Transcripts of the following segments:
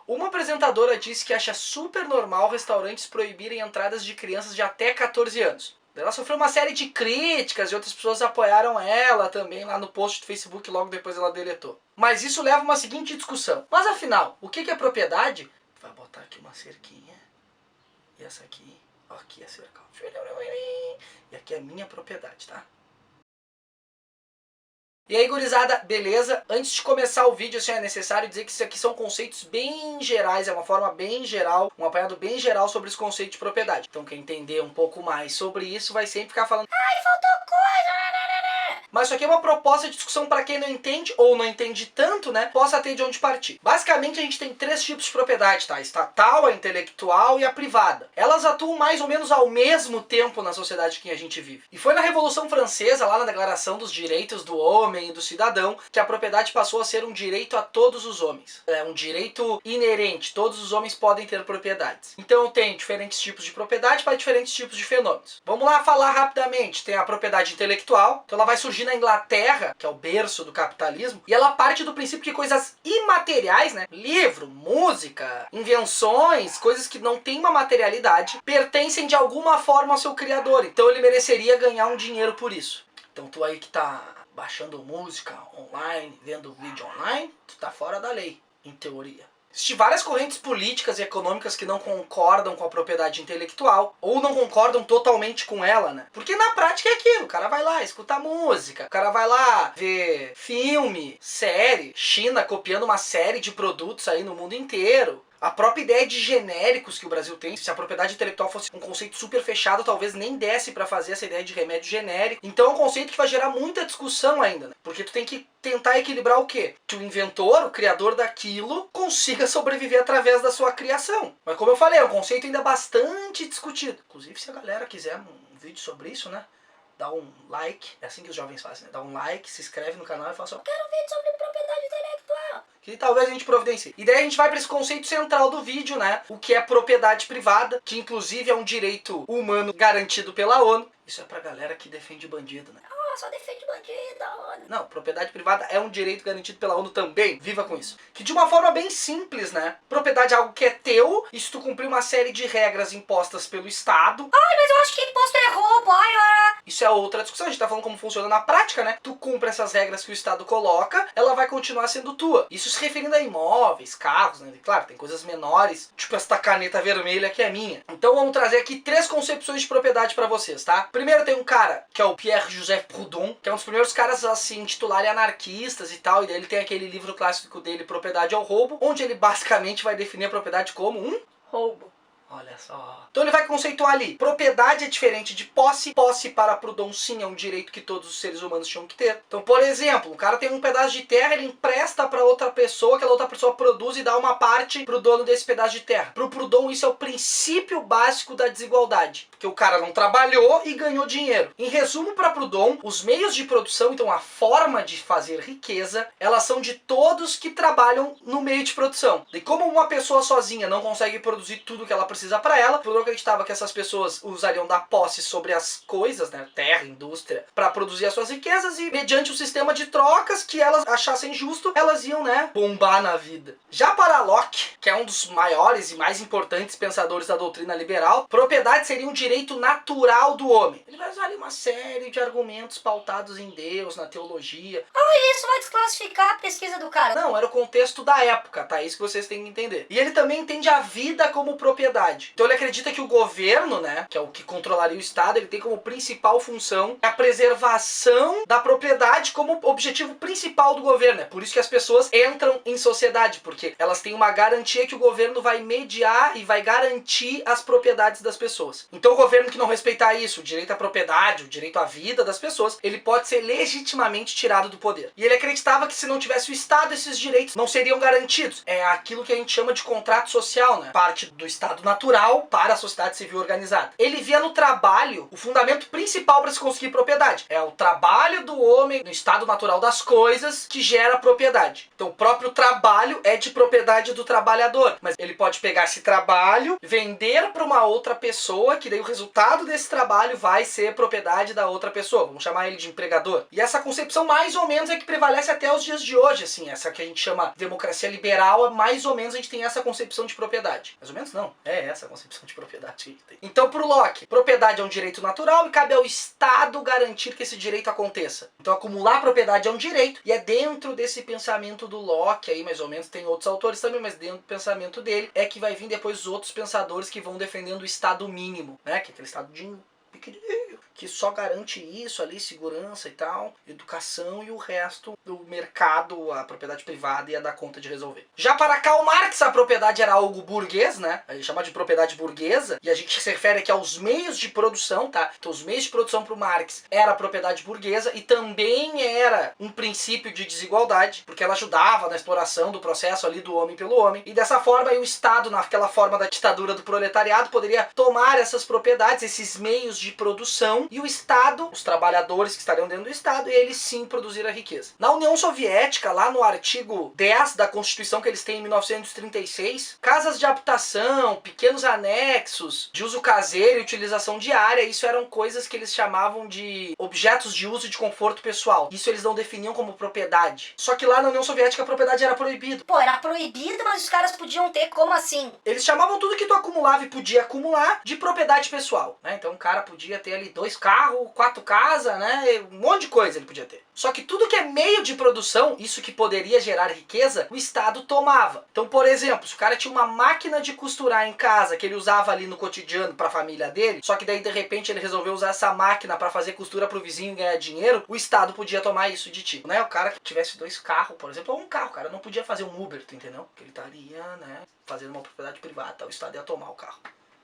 Uma apresentadora disse que acha super normal restaurantes proibirem entradas de crianças de até 14 anos. Ela sofreu uma série de críticas e outras pessoas apoiaram ela também lá no post do Facebook, logo depois ela deletou. Mas isso leva a uma seguinte discussão. Mas afinal, o que é propriedade? Vai botar aqui uma cerquinha. E essa aqui, ó, aqui é a cerca. E aqui é minha propriedade, tá? E aí, gurizada, beleza? Antes de começar o vídeo, assim, é necessário dizer que isso aqui são conceitos bem gerais, é uma forma bem geral, um apanhado bem geral sobre os conceitos de propriedade. Então quem entender um pouco mais sobre isso vai sempre ficar falando: ai, faltou coisa! Mas isso aqui é uma proposta de discussão para quem não entende ou não entende tanto, né? Possa ter de onde partir. Basicamente a gente tem três tipos de propriedade, tá? A estatal, a intelectual e a privada. Elas atuam mais ou menos ao mesmo tempo na sociedade que a gente vive. E foi na Revolução Francesa, lá na Declaração dos Direitos do Homem e do Cidadão, que a propriedade passou a ser um direito a todos os homens. É um direito inerente, todos os homens podem ter propriedades. Então tem diferentes tipos de propriedade para diferentes tipos de fenômenos. Vamos lá falar rapidamente. Tem a propriedade intelectual, então ela vai surgir na Inglaterra, que é o berço do capitalismo, e ela parte do princípio que coisas imateriais, né, livro, música, invenções, coisas que não têm uma materialidade, pertencem de alguma forma ao seu criador, então ele mereceria ganhar um dinheiro por isso. Então tu aí que tá baixando música online, vendo vídeo online, tu tá fora da lei, em teoria. Existem várias correntes políticas e econômicas que não concordam com a propriedade intelectual, ou não concordam totalmente com ela, né? Porque na prática é aquilo, o cara vai lá escutar música, o cara vai lá ver filme, série, China copiando uma série de produtos aí no mundo inteiro. A própria ideia de genéricos que o Brasil tem, se a propriedade intelectual fosse um conceito super fechado, talvez nem desse pra fazer essa ideia de remédio genérico. Então é um conceito que vai gerar muita discussão ainda, né? Porque tu tem que tentar equilibrar o quê? Que o inventor, o criador daquilo, consiga sobreviver através da sua criação. Mas como eu falei, é um conceito ainda bastante discutido. Inclusive, se a galera quiser um vídeo sobre isso, né? Dá um like, é assim que os jovens fazem, né? Dá um like, se inscreve no canal e fala assim: eu quero um vídeo sobre propriedade intelectual, que talvez a gente providencie. E daí a gente vai para esse conceito central do vídeo, né? O que é propriedade privada, que inclusive é um direito humano garantido pela ONU. Isso é pra galera que defende bandido, né? Só defende bandido da ONU. Não, propriedade privada é um direito garantido pela ONU também. Viva com isso. Que de uma forma bem simples, né? Propriedade é algo que é teu, e se tu cumprir uma série de regras impostas pelo Estado... Ai, mas eu acho que imposto é roubo, Isso é outra discussão, a gente tá falando como funciona na prática, né? Tu cumpre essas regras que o Estado coloca, ela vai continuar sendo tua. Isso se referindo a imóveis, carros, né? Claro, tem coisas menores, tipo esta caneta vermelha que é minha. Então vamos trazer aqui três concepções de propriedade pra vocês, tá? Primeiro tem um cara, que é o Pierre-Joseph Proudhon, que é um dos primeiros caras a se intitularem anarquistas e tal, e daí ele tem aquele livro clássico dele, Propriedade ao Roubo, onde ele basicamente vai definir a propriedade como um roubo. Olha só. Então ele vai conceituar ali, propriedade é diferente de posse. Posse para Proudhon sim é um direito que todos os seres humanos tinham que ter. Então, por exemplo, o cara tem um pedaço de terra, ele empresta para outra pessoa, aquela outra pessoa produz e dá uma parte pro dono desse pedaço de terra. Pro Proudhon isso é o princípio básico da desigualdade, porque o cara não trabalhou e ganhou dinheiro. Em resumo, para Proudhon, os meios de produção, então a forma de fazer riqueza, elas são de todos que trabalham no meio de produção. E como uma pessoa sozinha não consegue produzir tudo que ela precisa para ela, Proudhon acreditava que essas pessoas usariam da posse sobre as coisas, né, terra, indústria, para produzir as suas riquezas, e mediante o sistema de trocas que elas achassem justo, elas iam, né, bombar na vida. Já para Locke, que é um dos maiores e mais importantes pensadores da doutrina liberal, propriedade seria um direito natural do homem. Ele vai usar ali uma série de argumentos pautados em Deus, na teologia. Isso vai desclassificar a pesquisa do cara. Não, era o contexto da época, tá? Isso que vocês têm que entender. E ele também entende a vida como propriedade. Então ele acredita que o governo, né, que é o que controlaria o Estado, ele tem como principal função a preservação da propriedade como objetivo principal do governo. É por isso que as pessoas entram em sociedade, porque elas têm uma garantia que o governo vai mediar e vai garantir as propriedades das pessoas. Então o governo que não respeitar isso, o direito à propriedade, o direito à vida das pessoas, ele pode ser legitimamente tirado do poder. E ele acreditava que se não tivesse o Estado, esses direitos não seriam garantidos. É aquilo que a gente chama de contrato social, né? Parte do Estado natural para a sociedade civil organizada. Ele via no trabalho o fundamento principal para se conseguir propriedade. É o trabalho do homem no estado natural das coisas que gera propriedade. Então o próprio trabalho é de propriedade do trabalhador. empregador, mas ele pode pegar esse trabalho, vender para uma outra pessoa, que daí o resultado desse trabalho vai ser propriedade da outra pessoa. Vamos chamar ele de empregador. E essa concepção mais ou menos é que prevalece até os dias de hoje, assim, essa que a gente chama democracia liberal, mais ou menos a gente tem essa concepção de propriedade. Mais ou menos não, é essa a concepção de propriedade que a gente tem. Então, pro Locke, propriedade é um direito natural e cabe ao Estado garantir que esse direito aconteça. Então, acumular propriedade é um direito, e é dentro desse pensamento do Locke, aí mais ou menos, tem outros autores também, mas dentro do pensamento dele, é que vai vir depois os outros pensadores que vão defendendo o Estado mínimo, né, que é aquele Estadinho pequenininho, que só garante isso ali, segurança e tal, educação, e o resto do mercado, a propriedade privada ia dar conta de resolver. Já para Karl Marx, a propriedade era algo burguês, né? A gente chama de propriedade burguesa, e a gente se refere aqui aos meios de produção, tá? Então os meios de produção para o Marx era a propriedade burguesa, e também era um princípio de desigualdade, porque ela ajudava na exploração do processo ali do homem pelo homem, e dessa forma aí o Estado, naquela forma da ditadura do proletariado, poderia tomar essas propriedades, esses meios de produção, e o Estado, os trabalhadores que estariam dentro do Estado, e eles sim produzir a riqueza. Na União Soviética, lá no artigo 10 da Constituição que eles têm em 1936, casas de habitação, pequenos anexos, de uso caseiro e utilização diária, isso eram coisas que eles chamavam de objetos de uso e de conforto pessoal. Isso eles não definiam como propriedade. Só que lá na União Soviética a propriedade era proibida. Pô, era proibido, mas os caras podiam ter, como assim? Eles chamavam tudo que tu acumulava e podia acumular de propriedade pessoal, né? Então o cara podia ter ali 2 carros, 4 casas, né? Um monte de coisa ele podia ter. Só que tudo que é meio de produção, isso que poderia gerar riqueza, o Estado tomava. Então, por exemplo, se o cara tinha uma máquina de costurar em casa, que ele usava ali no cotidiano para a família dele, só que daí de repente ele resolveu usar essa máquina para fazer costura pro vizinho e ganhar dinheiro, o Estado podia tomar isso de ti, né? O cara que tivesse 2 carros, por exemplo, ou um carro, o cara não podia fazer um Uber, tu entendeu? Porque ele estaria, né, fazendo uma propriedade privada, o Estado ia tomar o carro.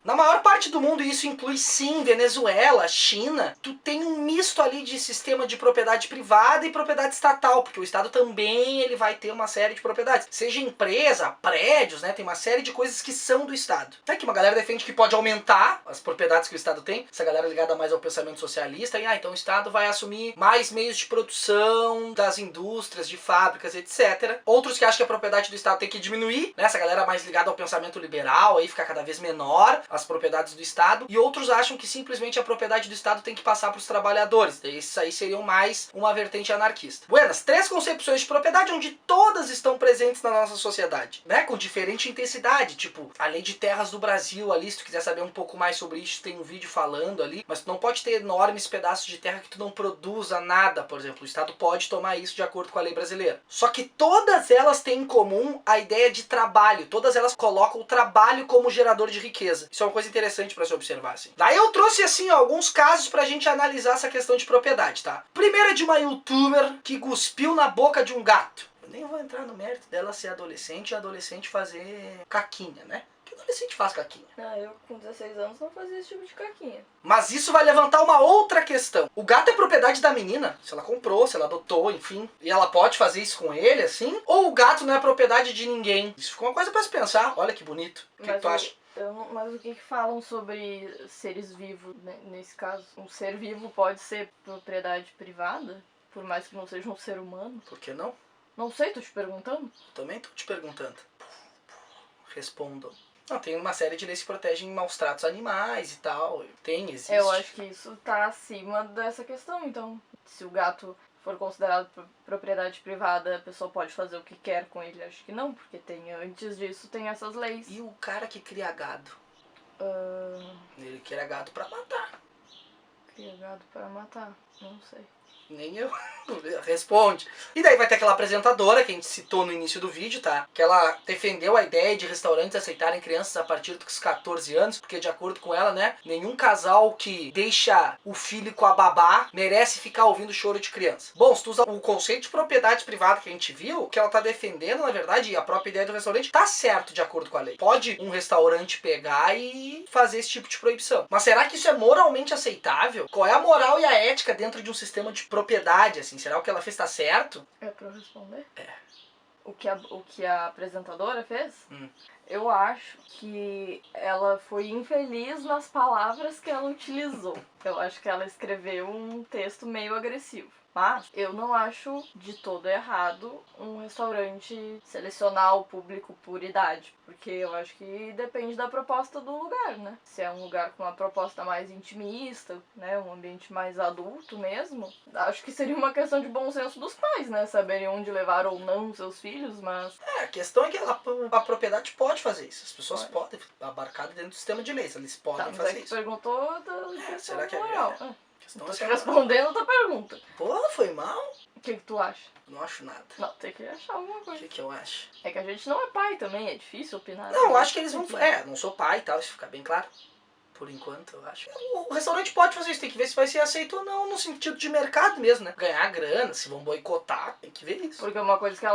Na maior parte do mundo, isso inclui sim Venezuela, China, tu tem um misto ali de sistema de propriedade privada e propriedade estatal, porque o Estado também ele vai ter uma série de propriedades. Seja empresa, prédios, né? Tem uma série de coisas que são do Estado. É que uma galera defende que pode aumentar as propriedades que o Estado tem, essa galera ligada mais ao pensamento socialista, e então o Estado vai assumir mais meios de produção das indústrias, de fábricas, etc. Outros que acham que a propriedade do Estado tem que diminuir, né? Essa galera mais ligada ao pensamento liberal, aí fica cada vez menor as propriedades do Estado, e outros acham que simplesmente a propriedade do Estado tem que passar para os trabalhadores. Esses aí seriam mais uma vertente anarquista. Buenas, 3 concepções de propriedade onde todas estão presentes na nossa sociedade, né? Com diferente intensidade, tipo a lei de terras do Brasil ali, se tu quiser saber um pouco mais sobre isso, tem um vídeo falando ali, mas tu não pode ter enormes pedaços de terra que tu não produza nada, por exemplo. O Estado pode tomar isso de acordo com a lei brasileira. Só que todas elas têm em comum a ideia de trabalho, todas elas colocam o trabalho como gerador de riqueza. Isso é uma coisa interessante para se observar, assim. Daí eu trouxe, assim, ó, alguns casos pra gente analisar essa questão de propriedade, tá? Primeiro é de uma youtuber que cuspiu na boca de um gato. Eu nem vou entrar no mérito dela ser adolescente e adolescente fazer caquinha, né? Que adolescente faz caquinha? Ah, eu com 16 anos não fazia esse tipo de caquinha. Mas isso vai levantar uma outra questão. O gato é propriedade da menina? Se ela comprou, se ela adotou, enfim. E ela pode fazer isso com ele, assim? Ou o gato não é propriedade de ninguém? Isso ficou uma coisa pra se pensar. Olha que bonito. O que tu acha? Mas o que falam sobre seres vivos, né, nesse caso? Um ser vivo pode ser propriedade privada? Por mais que não seja um ser humano? Por que não? Não sei, tô te perguntando. Também tô te perguntando. Respondam. Não, tem uma série de leis que protegem maus tratos a animais e tal. Tem, existe. Eu acho que isso tá acima dessa questão, então. Se o gato for considerado propriedade privada, a pessoa pode fazer o que quer com ele. Acho que não, porque antes disso tem essas leis. E o cara que cria gado? Ele cria gado pra matar. Cria gado pra matar? Não sei. Nem eu. Responde. E daí vai ter aquela apresentadora que a gente citou no início do vídeo, tá? Que ela defendeu a ideia de restaurantes aceitarem crianças a partir dos 14 anos, porque de acordo com ela, né, nenhum casal que deixa o filho com a babá merece ficar ouvindo choro de criança. Bom, se tu usa o conceito de propriedade privada que a gente viu, o que ela tá defendendo, na verdade, e a própria ideia do restaurante, tá certo de acordo com a lei. Pode um restaurante pegar e fazer esse tipo de proibição. Mas será que isso é moralmente aceitável? Qual é a moral e a ética dentro de um sistema de propriedade, assim? Será que o que ela fez tá certo? É pra eu responder? É. O que a apresentadora fez? Eu acho que ela foi infeliz nas palavras que ela utilizou. Eu acho que ela escreveu um texto meio agressivo. Mas eu não acho de todo errado um restaurante selecionar o público por idade. Porque eu acho que depende da proposta do lugar, né? Se é um lugar com uma proposta mais intimista, né? Um ambiente mais adulto mesmo, acho que seria uma questão de bom senso dos pais, né? Saberem onde levar ou não seus filhos, mas... A questão é que a propriedade pode fazer isso. As pessoas podem, abarcado dentro do sistema de leis, eles podem Tá, mas fazer é que isso. perguntou da Será que é moral. verdade? Questão Tô é te se é respondendo a tua pergunta. Pô, foi mal? O que tu acha? Não acho nada. Não, tem que achar alguma O coisa. que eu acho? É que a gente não é pai também, é difícil opinar. Não, eu acho que eles vão... não sou pai e tal, isso fica bem claro. Por enquanto, eu acho. O restaurante pode fazer isso, tem que ver se vai ser aceito ou não, no sentido de mercado mesmo, né? Ganhar grana, se vão boicotar, tem que ver isso. Porque uma coisa que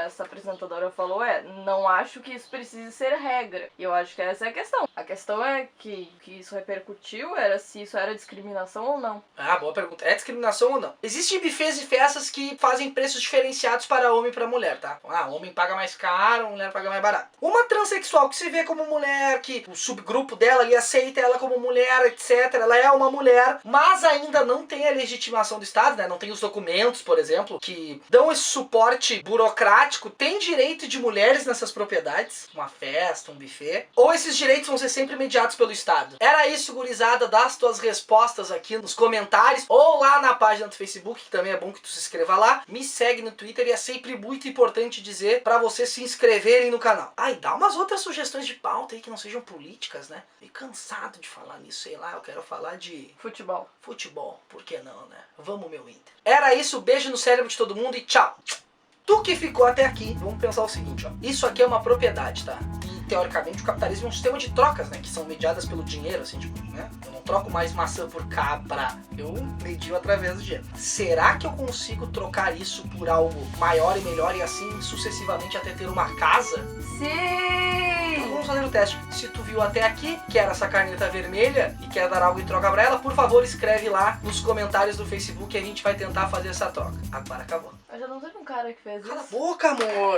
essa apresentadora falou não acho que isso precise ser regra. E eu acho que essa é a questão. A questão é que isso repercutiu era se isso era discriminação ou não. Ah, boa pergunta. É discriminação ou não? Existem bufês e festas que fazem preços diferenciados para homem e para mulher, tá? Homem paga mais caro, mulher paga mais barato. Uma transexual que se vê como mulher, que o subgrupo dela ali aceita ela como mulher, etc. Ela é uma mulher, mas ainda não tem a legitimação do Estado, né? Não tem os documentos, por exemplo, que dão esse suporte burocrático. Tem direito de mulheres nessas propriedades, uma festa, um buffet. Ou esses direitos vão ser sempre mediados pelo Estado? Era isso, gurizada. Dá as tuas respostas aqui nos comentários ou lá na página do Facebook, que também é bom que tu se inscreva lá. Me segue no Twitter e é sempre muito importante dizer pra vocês se inscreverem no canal. Ah, e dá umas outras sugestões de pauta aí que não sejam políticas, né? Fiquei cansado de falar nisso, sei lá, eu quero falar de Futebol. futebol, por que não, né? Vamos, meu Inter. Era isso, beijo no cérebro de todo mundo e tchau! Tu que ficou até aqui, vamos pensar o seguinte, ó. Isso aqui é uma propriedade, tá? E, teoricamente, o capitalismo é um sistema de trocas, né? Que são mediadas pelo dinheiro, assim, tipo, né? Eu não troco mais maçã por cabra. Eu medio através do dinheiro. Será que eu consigo trocar isso por algo maior e melhor e assim, sucessivamente, até ter uma casa? Sim! Vamos fazer o teste. Se tu viu até aqui, quer essa caneta vermelha e quer dar algo em troca pra ela, por favor, escreve lá nos comentários do Facebook e a gente vai tentar fazer essa troca. Agora acabou. Eu já não teve um cara que fez Cala a isso. boca, amor!